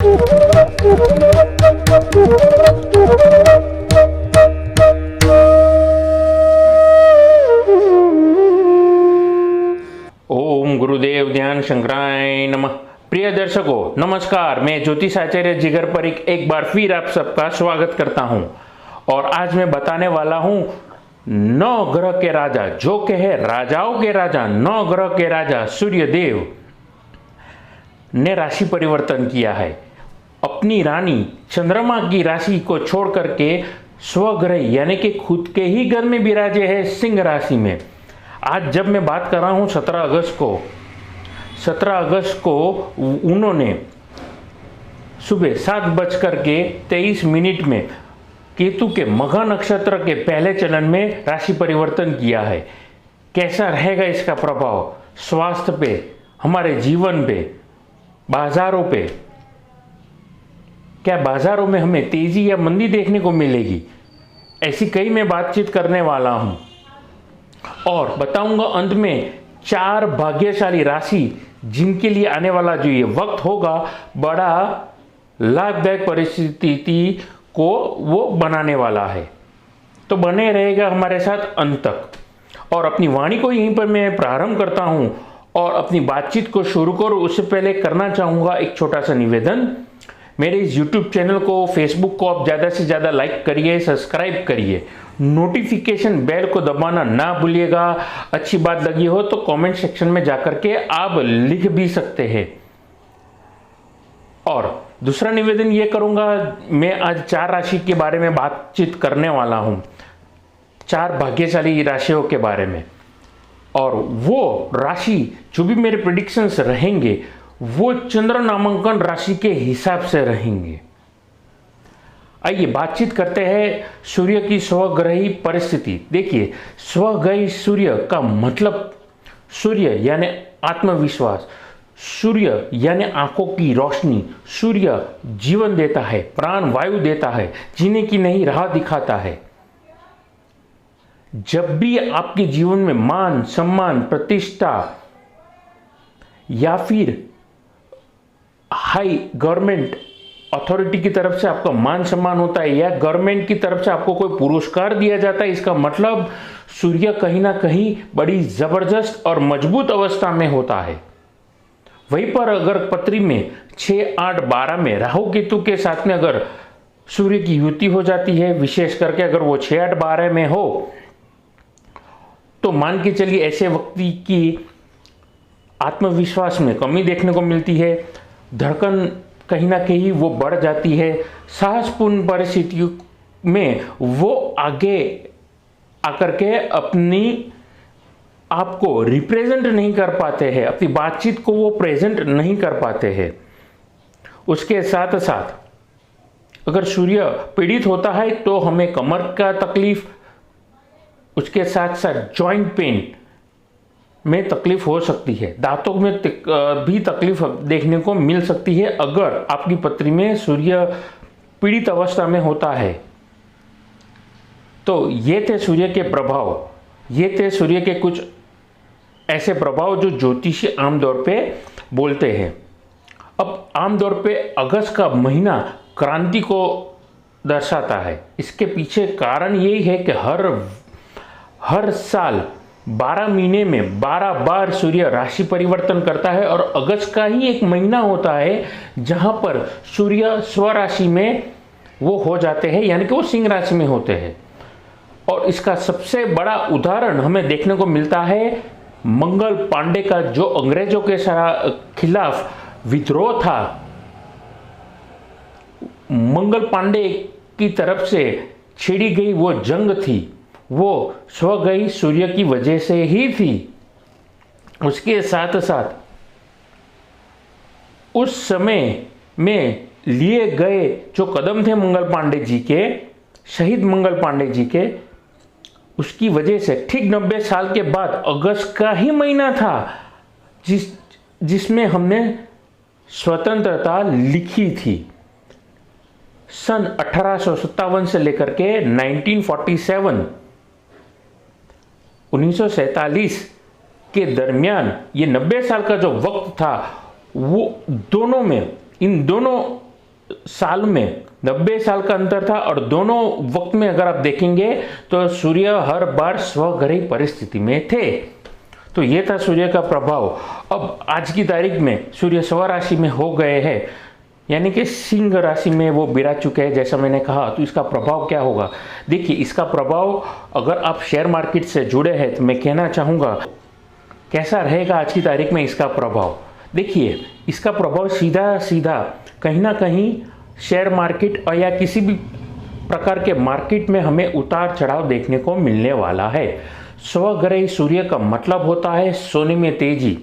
ओम गुरुदेव ध्यान शंकराय नमः। प्रिय दर्शकों नमस्कार, मैं ज्योतिष आचार्य जिगर परीख एक बार फिर आप सबका स्वागत करता हूं। और आज मैं बताने वाला हूं 9 ग्रह के राजा, जो कि है राजाओं के राजा, 9 ग्रह के राजा सूर्य देव ने राशि परिवर्तन किया है। अपनी रानी चंद्रमा की राशि को छोड़ करके स्वग्रह यानी कि खुद के ही घर में विराजे है सिंह राशि में। आज जब मैं बात कर रहा हूं 17 अगस्त को उन्होंने सुबह 7:23 में केतु के मघा नक्षत्र के पहले चरण में राशि परिवर्तन किया है। कैसा रहेगा इसका प्रभाव स्वास्थ्य पे, हमारे जीवन पे, बाजारों पे? क्या बाजारों में हमें तेजी या मंदी देखने को मिलेगी? ऐसी कई मैं बातचीत करने वाला हूं और बताऊंगा अंत में 4 भाग्यशाली राशि जिनके लिए आने वाला जो ये वक्त होगा बड़ा लाभदायक परिस्थिति को वो बनाने वाला है। तो बने रहेगा हमारे साथ अंत तक। और अपनी वाणी को यहीं पर मैं प्रारंभ करता हूं और अपनी बातचीत को शुरू करूं उससे पहले करना चाहूंगा एक छोटा सा निवेदन। मेरे इस YouTube चैनल को, Facebook को आप ज़्यादा से ज़्यादा लाइक करिए, सब्सक्राइब करिए, नोटिफिकेशन बेल को दबाना ना भूलिएगा। अच्छी बात लगी हो तो कमेंट सेक्शन में जाकर के आप लिख भी सकते हैं। और दूसरा निवेदन ये करूंगा, मैं आज 4 राशि के बारे में बातचीत करने वाला हूं, 4 भाग्यशाली राशियों के बारे में। और वो राशि जो भी मेरे प्रेडिक्शंस रहेंगे वो चंद्र नामांकन राशि के हिसाब से रहेंगे। आइए बातचीत करते हैं सूर्य की स्वग्रही परिस्थिति। देखिए, स्वग्रही सूर्य का मतलब सूर्य यानी आत्मविश्वास, सूर्य यानी आंखों की रोशनी, सूर्य जीवन देता है, प्राण वायु देता है, जीने की नई राह दिखाता है। जब भी आपके जीवन में मान सम्मान प्रतिष्ठा या फिर हाई गवर्नमेंट अथॉरिटी की तरफ से आपका मान सम्मान होता है या गवर्नमेंट की तरफ से आपको कोई पुरस्कार दिया जाता है, इसका मतलब सूर्य कहीं ना कहीं बड़ी जबरदस्त और मजबूत अवस्था में होता है। वहीं पर अगर पत्री में 6, 8, 12 में राहु केतु के साथ में अगर सूर्य की युति हो जाती है, विशेष करके अगर वो 6, 8, 12 में हो, तो मान के चलिए ऐसे व्यक्ति की आत्मविश्वास में कमी देखने को मिलती है, धड़कन कहीं ना कहीं वो बढ़ जाती है, साहसपूर्ण परिस्थितियों में वो आगे आकर के अपनी आपको रिप्रेजेंट नहीं कर पाते हैं, अपनी बातचीत को वो प्रेजेंट नहीं कर पाते हैं। उसके साथ साथ अगर सूर्य पीड़ित होता है तो हमें कमर का तकलीफ, उसके साथ साथ जॉइंट पेन में तकलीफ हो सकती है, दांतों में भी तकलीफ देखने को मिल सकती है अगर आपकी पत्री में सूर्य पीड़ित अवस्था में होता है। तो ये थे सूर्य के प्रभाव, ये थे सूर्य के कुछ ऐसे प्रभाव जो ज्योतिषी आमतौर पे बोलते हैं। अब आमतौर पे अगस्त का महीना क्रांति को दर्शाता है। इसके पीछे कारण यही है कि हर साल 12 महीने में 12 बार सूर्य राशि परिवर्तन करता है और अगस्त का ही एक महीना होता है जहां पर सूर्य स्वराशि में वो हो जाते हैं, यानी कि वो सिंह राशि में होते हैं। और इसका सबसे बड़ा उदाहरण हमें देखने को मिलता है मंगल पांडे का, जो अंग्रेजों के खिलाफ विद्रोह था। मंगल पांडे की तरफ से छेड़ी गई वो जंग थी, वो स्वग्रही सूर्य की वजह से ही थी। उसके साथ साथ उस समय में लिए गए जो कदम थे मंगल पांडे जी के, शहीद मंगल पांडे जी के, उसकी वजह से ठीक 90 साल के बाद अगस्त का ही महीना था जिसमें हमने स्वतंत्रता लिखी थी। सन 1857 से लेकर के 1947 के दरमियान ये 90 साल का जो वक्त था, वो दोनों में, इन दोनों साल में 90 साल का अंतर था और दोनों वक्त में अगर आप देखेंगे तो सूर्य हर बार स्वग्रही परिस्थिति में थे। तो ये था सूर्य का प्रभाव। अब आज की तारीख में सूर्य स्वराशि में हो गए हैं, यानी कि सिंह राशि में वो विराज चुके हैं जैसा मैंने कहा। तो इसका प्रभाव क्या होगा? देखिए, इसका प्रभाव अगर आप शेयर मार्केट से जुड़े हैं तो मैं कहना चाहूँगा कैसा रहेगा आज की तारीख में इसका प्रभाव। देखिए, इसका प्रभाव सीधा सीधा कहीं ना कहीं शेयर मार्केट और या किसी भी प्रकार के मार्केट में हमें उतार चढ़ाव देखने को मिलने वाला है। स्वग्रही सूर्य का मतलब होता है सोने में तेजी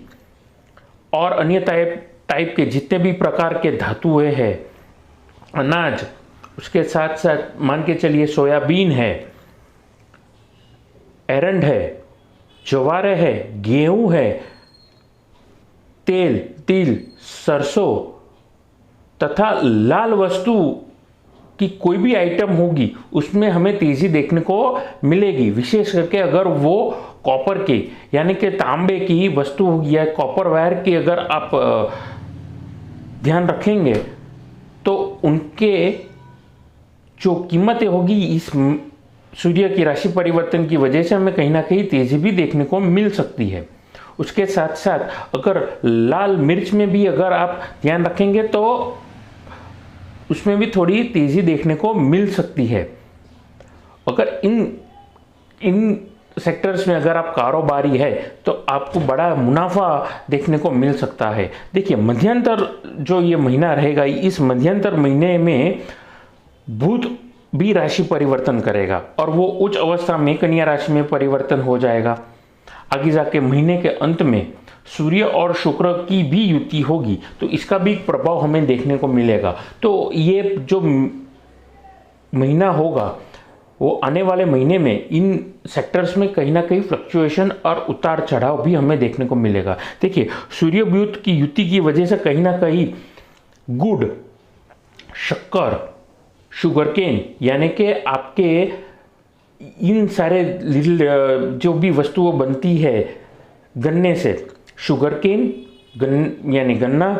और अन्य टाइप के जितने भी प्रकार के धातुएं हैं, अनाज, उसके साथ साथ मान के चलिए सोयाबीन है, एरंड है, ज्वार है, गेहूं है, तेल, तिल, सरसों तथा लाल वस्तु की कोई भी आइटम होगी उसमें हमें तेजी देखने को मिलेगी। विशेष करके अगर वो कॉपर की यानी कि तांबे की वस्तु होगी या कॉपर वायर की अगर आप ध्यान रखेंगे तो उनके जो कीमतें होगी इस सूर्य की राशि परिवर्तन की वजह से हमें कहीं ना कहीं तेजी भी देखने को मिल सकती है। उसके साथ साथ अगर लाल मिर्च में भी अगर आप ध्यान रखेंगे तो उसमें भी थोड़ी तेजी देखने को मिल सकती है। अगर इन सेक्टर्स में अगर आप कारोबारी है तो आपको बड़ा मुनाफा देखने को मिल सकता है। देखिए, मध्यांतर जो ये महीना रहेगा, इस मध्यांतर महीने में बुध भी राशि परिवर्तन करेगा और वो उच्च अवस्था में कन्या राशि में परिवर्तन हो जाएगा। आगे जाके महीने के अंत में सूर्य और शुक्र की भी युति होगी, तो इसका भी प्रभाव हमें देखने को मिलेगा। तो ये जो महीना होगा वो आने वाले महीने में इन सेक्टर्स में कहीं ना कहीं फ्लक्चुएशन और उतार चढ़ाव भी हमें देखने को मिलेगा। देखिए, सूर्य बुध की युति की वजह से कहीं ना कहीं गुड़, शक्कर, शुगरकेन यानी कि आपके इन सारे जो भी वस्तुएं बनती है गन्ने से, शुगरकेन यानी गन्ना,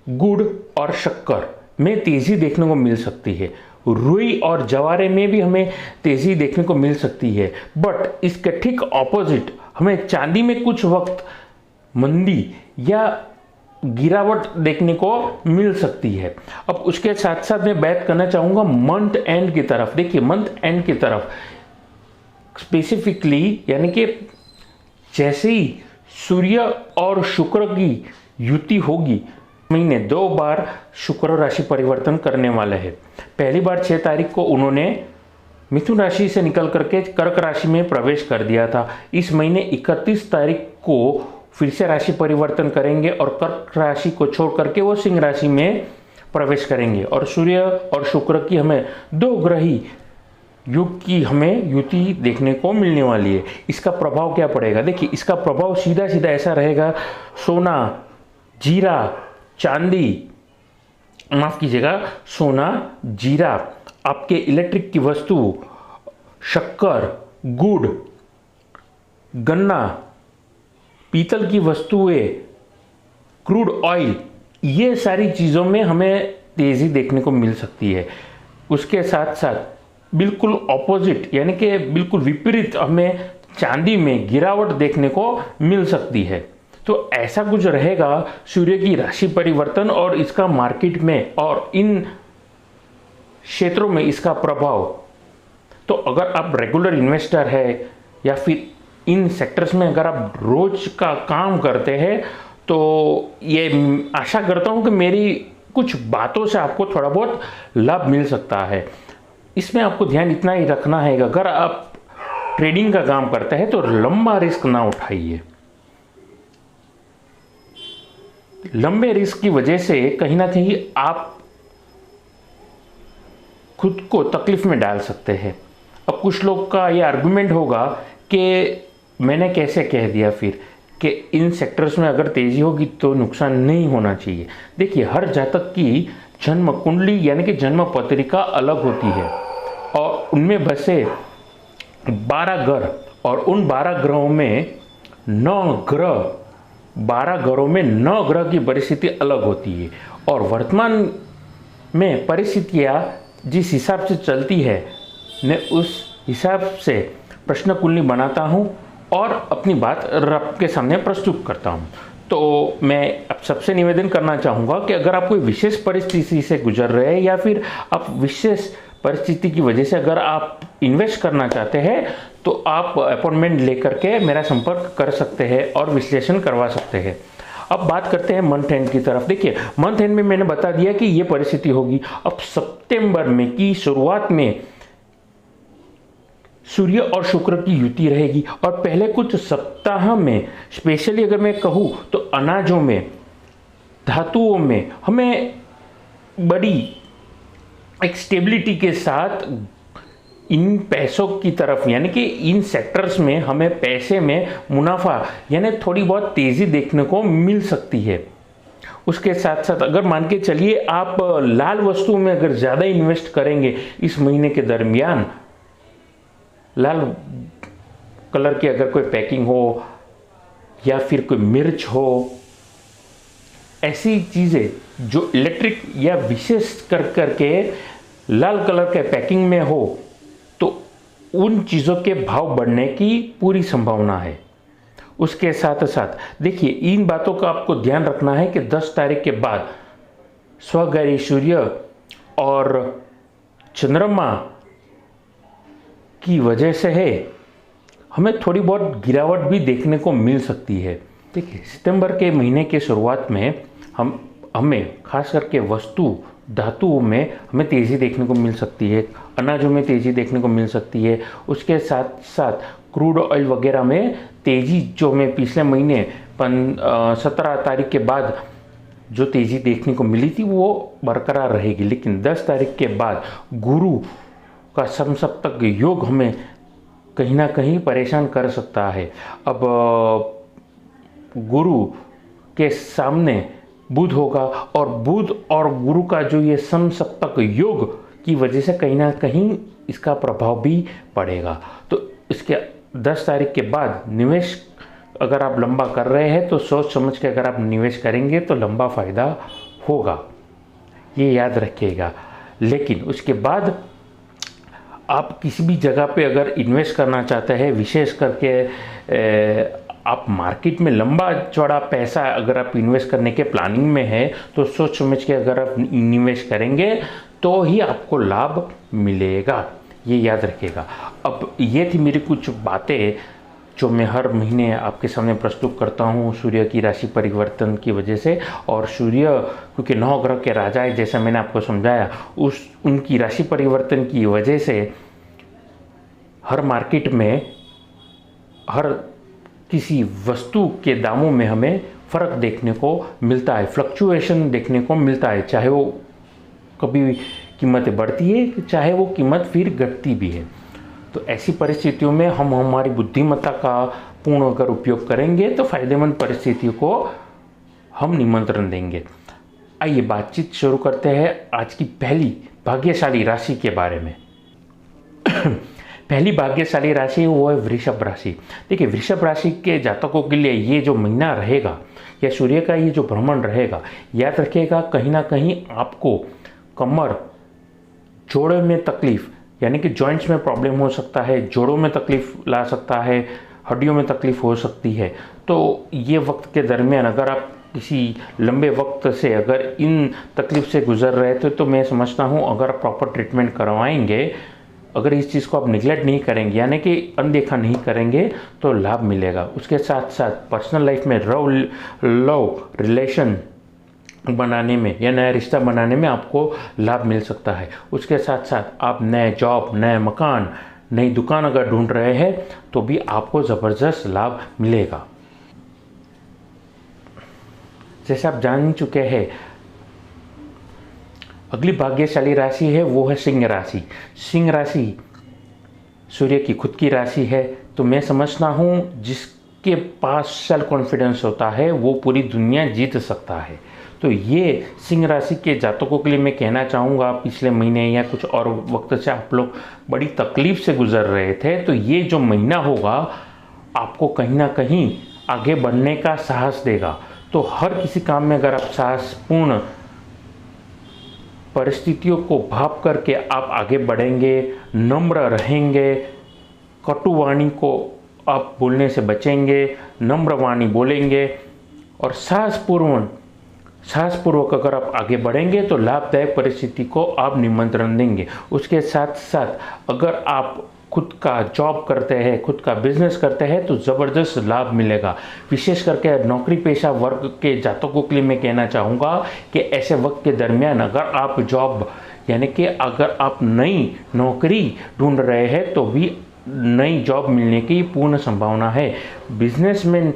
गुड़ और शक्कर में तेजी देखने को मिल सकती है। रुई और जवारे में भी हमें तेजी देखने को मिल सकती है। बट इसके ठीक ऑपोजिट हमें चांदी में कुछ वक्त मंदी या गिरावट देखने को मिल सकती है। अब उसके साथ साथ मैं बात करना चाहूँगा मंथ एंड की तरफ। देखिए, मंथ एंड की तरफ स्पेसिफिकली यानी कि जैसे ही सूर्य और शुक्र की युति होगी, महीने 2 बार शुक्र राशि परिवर्तन करने वाले हैं। पहली बार 6 तारीख को उन्होंने मिथुन राशि से निकल करके कर्क राशि में प्रवेश कर दिया था। इस महीने 31 तारीख को फिर से राशि परिवर्तन करेंगे और कर्क राशि को छोड़ करके वो सिंह राशि में प्रवेश करेंगे और सूर्य और शुक्र की हमें 2 ग्रही युग की हमें युति देखने को मिलने वाली है। इसका प्रभाव क्या पड़ेगा? देखिए, इसका प्रभाव सीधा सीधा ऐसा रहेगा, सोना, जीरा, चांदी, माफ कीजिएगा, सोना, जीरा, आपके इलेक्ट्रिक की वस्तु, शक्कर, गुड़, गन्ना, पीतल की वस्तुएं, क्रूड ऑयल, ये सारी चीज़ों में हमें तेज़ी देखने को मिल सकती है। उसके साथ साथ बिल्कुल ऑपोजिट यानी कि बिल्कुल विपरीत हमें चांदी में गिरावट देखने को मिल सकती है। तो ऐसा कुछ रहेगा सूर्य की राशि परिवर्तन और इसका मार्केट में और इन क्षेत्रों में इसका प्रभाव। तो अगर आप रेगुलर इन्वेस्टर है या फिर इन सेक्टर्स में अगर आप रोज का काम करते हैं तो ये आशा करता हूँ कि मेरी कुछ बातों से आपको थोड़ा बहुत लाभ मिल सकता है। इसमें आपको ध्यान इतना ही रखना है कि अगर आप ट्रेडिंग का काम करते हैं तो लंबा रिस्क ना उठाइए। लंबे रिस्क की वजह से कहीं ना कहीं आप खुद को तकलीफ में डाल सकते हैं। अब कुछ लोग का ये आर्गुमेंट होगा कि मैंने कैसे कह दिया फिर कि इन सेक्टर्स में अगर तेजी होगी तो नुकसान नहीं होना चाहिए। देखिए, हर जातक की जन्म कुंडली यानी कि जन्म पत्रिका अलग होती है और उनमें बसे 12 ग्रह और उन 12 ग्रहों में 9 ग्रह 12 ग्रहों में 9 ग्रह की परिस्थिति अलग होती है। और वर्तमान में परिस्थितियाँ जिस हिसाब से चलती है मैं उस हिसाब से प्रश्न कुंडली बनाता हूँ और अपनी बात रब के सामने प्रस्तुत करता हूँ। तो मैं अब सबसे निवेदन करना चाहूँगा कि अगर आप कोई विशेष परिस्थिति से गुजर रहे हैं या फिर आप विशेष परिस्थिति की वजह से अगर आप इन्वेस्ट करना चाहते हैं तो आप अपॉइंटमेंट लेकर के मेरा संपर्क कर सकते हैं और विश्लेषण करवा सकते हैं। अब बात करते हैं मंथ एंड की तरफ। देखिए मंथ एंड में मैंने बता दिया कि ये परिस्थिति होगी। अब सितंबर में की शुरुआत में सूर्य और शुक्र की युति रहेगी और पहले कुछ सप्ताह में स्पेशली अगर मैं कहूँ तो अनाजों में, धातुओं में हमें बड़ी एक स्टेबिलिटी के साथ इन पैसों की तरफ यानी कि इन सेक्टर्स में हमें पैसे में मुनाफा यानी थोड़ी बहुत तेज़ी देखने को मिल सकती है। उसके साथ साथ अगर मान के चलिए आप लाल वस्तुओं में अगर ज़्यादा इन्वेस्ट करेंगे इस महीने के दरमियान, लाल कलर की अगर कोई पैकिंग हो या फिर कोई मिर्च हो, ऐसी चीज़ें जो इलेक्ट्रिक या विशेष कर करके लाल कलर के पैकिंग में हो तो उन चीज़ों के भाव बढ़ने की पूरी संभावना है। उसके साथ साथ देखिए इन बातों का आपको ध्यान रखना है कि 10 तारीख के बाद स्वग्रही सूर्य और चंद्रमा की वजह से है हमें थोड़ी बहुत गिरावट भी देखने को मिल सकती है। देखिए सितंबर के महीने के शुरुआत में हमें खास करके वस्तु धातुओं में हमें तेज़ी देखने को मिल सकती है, अनाजों में तेज़ी देखने को मिल सकती है। उसके साथ साथ क्रूड ऑयल वगैरह में तेज़ी जो हमें पिछले महीने 17 तारीख के बाद जो तेज़ी देखने को मिली थी वो बरकरार रहेगी। लेकिन 10 तारीख के बाद गुरु का समसप्तक योग हमें कहीं ना कहीं परेशान कर सकता है। अब गुरु के सामने बुध होगा और बुध और गुरु का जो ये समसप्तक योग की वजह से कहीं ना कहीं इसका प्रभाव भी पड़ेगा। तो इसके 10 तारीख के बाद निवेश अगर आप लंबा कर रहे हैं तो सोच समझ के अगर आप निवेश करेंगे तो लंबा फ़ायदा होगा, ये याद रखिएगा। लेकिन उसके बाद आप किसी भी जगह पे अगर इन्वेस्ट करना चाहते हैं, विशेष करके आप मार्केट में लंबा चौड़ा पैसा अगर आप इन्वेस्ट करने के प्लानिंग में है तो सोच समझ के अगर आप निवेश करेंगे तो ही आपको लाभ मिलेगा, ये याद रखिएगा। अब ये थी मेरी कुछ बातें जो मैं हर महीने आपके सामने प्रस्तुत करता हूँ सूर्य की राशि परिवर्तन की वजह से। और सूर्य क्योंकि 9 ग्रह के राजा है जैसा मैंने आपको समझाया, उनकी राशि परिवर्तन की वजह से हर मार्केट में हर किसी वस्तु के दामों में हमें फ़र्क देखने को मिलता है, फ्लक्चुएशन देखने को मिलता है, चाहे वो कभी कीमतें बढ़ती है चाहे वो कीमत फिर घटती भी है। तो ऐसी परिस्थितियों में हम हमारी बुद्धिमत्ता का पूर्ण अगर उपयोग करेंगे तो फायदेमंद परिस्थितियों को हम निमंत्रण देंगे। आइए बातचीत शुरू करते हैं आज की पहली भाग्यशाली राशि के बारे में। पहली भाग्यशाली राशि वो है वृषभ राशि। देखिए वृषभ राशि के जातकों के लिए ये जो महीना रहेगा या सूर्य का ये जो भ्रमण रहेगा, याद रखिएगा कहीं ना कहीं आपको कमर, जोड़ों में तकलीफ यानी कि जॉइंट्स में प्रॉब्लम हो सकता है, जोड़ों में तकलीफ ला सकता है, हड्डियों में तकलीफ हो सकती है। तो ये वक्त के दरमियान अगर आप किसी लंबे वक्त से अगर इन तकलीफ से गुजर रहे थे तो मैं समझता हूँ अगर आप प्रॉपर ट्रीटमेंट करवाएंगे, अगर इस चीज़ को आप निगलेक्ट नहीं करेंगे यानी कि अनदेखा नहीं करेंगे तो लाभ मिलेगा। उसके साथ साथ पर्सनल लाइफ में लव रिलेशन बनाने में या नया रिश्ता बनाने में आपको लाभ मिल सकता है। उसके साथ साथ आप नए जॉब, नए मकान, नई दुकान अगर ढूंढ रहे हैं तो भी आपको ज़बरदस्त लाभ मिलेगा। जैसे आप जान चुके हैं अगली भाग्यशाली राशि है वो है सिंह राशि। सिंह राशि सूर्य की खुद की राशि है, तो मैं समझता हूँ जिसके पास सेल्फ कॉन्फिडेंस होता है वो पूरी दुनिया जीत सकता है। तो ये सिंह राशि के जातकों के लिए मैं कहना चाहूँगा, पिछले महीने या कुछ और वक्त से आप लोग बड़ी तकलीफ से गुजर रहे थे, तो ये जो महीना होगा आपको कहीं ना कहीं आगे बढ़ने का साहस देगा। तो हर किसी काम में अगर आप साहसपूर्ण परिस्थितियों को भाप करके आप आगे बढ़ेंगे, नम्र रहेंगे, कटुवाणी को आप बोलने से बचेंगे, नम्र वाणी बोलेंगे और साहसपूर्वक अगर आप आगे बढ़ेंगे तो लाभदायक परिस्थिति को आप निमंत्रण देंगे। उसके साथ साथ अगर आप खुद का जॉब करते हैं, खुद का बिजनेस करते हैं तो ज़बरदस्त लाभ मिलेगा। विशेष करके नौकरी पेशा वर्ग के जातकों के लिए मैं कहना चाहूँगा कि ऐसे वक्त के दरमियान अगर आप जॉब यानी कि अगर आप नई नौकरी ढूंढ रहे हैं तो भी नई जॉब मिलने की पूर्ण संभावना है। बिजनेसमैन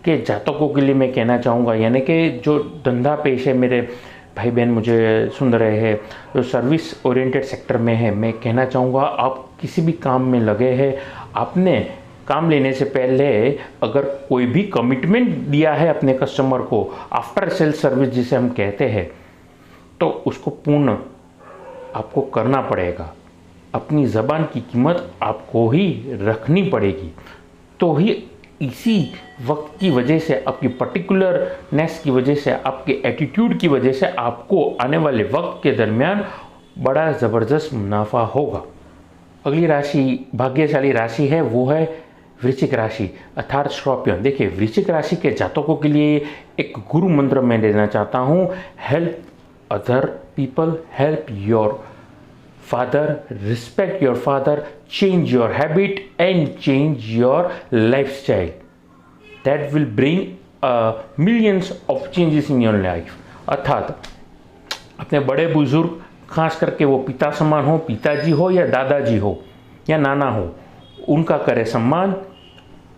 के जातकों के लिए मैं कहना चाहूँगा यानी कि जो धंधा पेश है, मेरे भाई बहन मुझे सुन रहे हैं जो सर्विस ओरिएंटेड सेक्टर में है, मैं कहना चाहूँगा आप किसी भी काम में लगे हैं, आपने काम लेने से पहले अगर कोई भी कमिटमेंट दिया है अपने कस्टमर को, आफ्टर सेल सर्विस जिसे हम कहते हैं, तो उसको पूर्ण आपको करना पड़ेगा। अपनी ज़बान की कीमत आपको ही रखनी पड़ेगी। तो ही इसी वक्त की वजह से, आपकी पर्टिकुलरनेस की वजह से, आपके एटीट्यूड की वजह से आपको आने वाले वक्त के दरमियान बड़ा ज़बरदस्त मुनाफा होगा। अगली राशि, भाग्यशाली राशि है वो है वृश्चिक राशि अर्थात स्कॉर्पियन। देखिए, वृश्चिक राशि के जातकों के लिए एक गुरु मंत्र मैं देना चाहता हूँ, help other people, help your father, respect your father, change your habit and change your lifestyle. That will bring millions of changes in your life. अर्थात अपने बड़े बुजुर्ग, खास करके वो पिता समान हो, पिताजी हो या दादाजी हो या नाना हो, उनका करें सम्मान।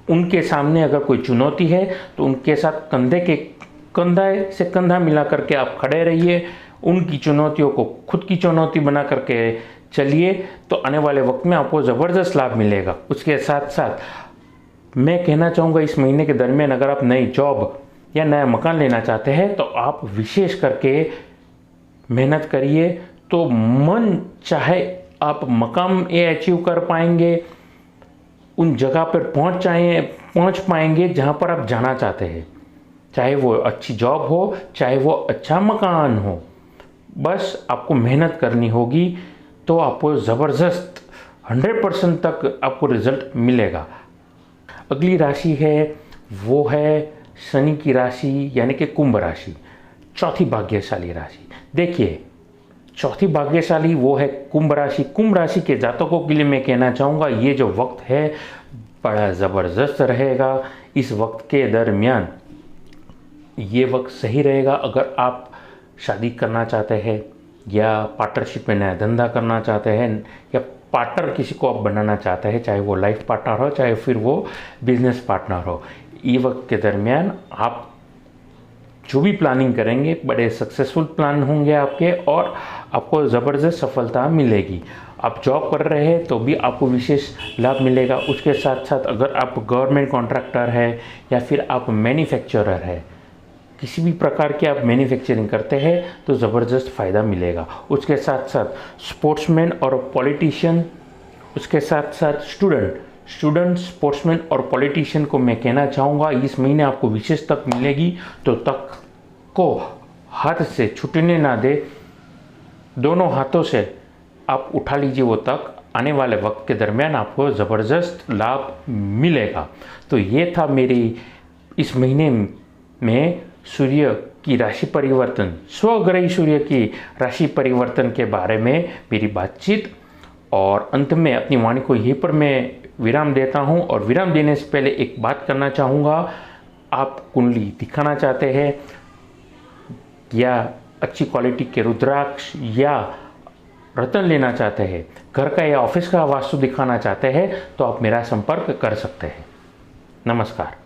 उनके सामने अगर कोई चुनौती है तो उनके साथ कंधा से कंधा मिला करके आप खड़े रहिए। उनकी चुनौतियों को खुद की चुनौती बना करके चलिए तो आने वाले वक्त में आपको ज़बरदस्त लाभ मिलेगा। उसके साथ साथ मैं कहना चाहूँगा इस महीने के दरमियान अगर आप नई जॉब या नया मकान लेना चाहते हैं तो आप विशेष करके मेहनत करिए तो मन चाहे आप मकाम ये अचीव कर पाएंगे, उन जगह पर पहुँच पाएंगे जहाँ पर आप जाना चाहते हैं। चाहे वो अच्छी जॉब हो, चाहे वो अच्छा मकान हो, बस आपको मेहनत करनी होगी तो आपको ज़बरदस्त 100% तक आपको रिजल्ट मिलेगा। अगली राशि है वो है शनि की राशि यानी कि कुंभ राशि, चौथी भाग्यशाली राशि। देखिए, चौथी भाग्यशाली वो है कुंभ राशि। कुंभ राशि के जातकों के लिए मैं कहना चाहूँगा ये जो वक्त है बड़ा ज़बरदस्त रहेगा। इस वक्त के दरमियान ये वक्त सही रहेगा अगर आप शादी करना चाहते हैं या पार्टनरशिप में नया धंधा करना चाहते हैं या पार्टनर किसी को आप बनाना चाहते हैं, चाहे वो लाइफ पार्टनर हो चाहे फिर वो बिजनेस पार्टनर हो। ये वक्त के दरमियान आप जो भी प्लानिंग करेंगे बड़े सक्सेसफुल प्लान होंगे आपके और आपको ज़बरदस्त सफलता मिलेगी। आप जॉब कर रहे हैं तो भी आपको विशेष लाभ मिलेगा। उसके साथ साथ अगर आप गवर्नमेंट कॉन्ट्रैक्टर है या फिर आप मैन्युफैक्चरर है, किसी भी प्रकार की आप मैन्युफैक्चरिंग करते हैं तो ज़बरदस्त फ़ायदा मिलेगा। उसके साथ साथ स्पोर्ट्समैन और पॉलिटिशियन, उसके साथ साथ स्टूडेंट स्पोर्ट्समैन और पॉलिटिशियन को मैं कहना चाहूँगा इस महीने आपको विशेष तक मिलेगी। तो तक को हाथ से छूटने ना दे, दोनों हाथों से आप उठा लीजिए वो तक। आने वाले वक्त के दरमियान आपको ज़बरदस्त लाभ मिलेगा। तो ये था मेरी इस महीने में सूर्य की राशि परिवर्तन, स्वग्रही सूर्य की राशि परिवर्तन के बारे में मेरी बातचीत। और अंत में अपनी वाणी को यहीं पर मैं विराम देता हूं। और विराम देने से पहले एक बात करना चाहूँगा, आप कुंडली दिखाना चाहते हैं या अच्छी क्वालिटी के रुद्राक्ष या रत्न लेना चाहते हैं, घर का या ऑफिस का वास्तु दिखाना चाहते हैं तो आप मेरा संपर्क कर सकते हैं। नमस्कार।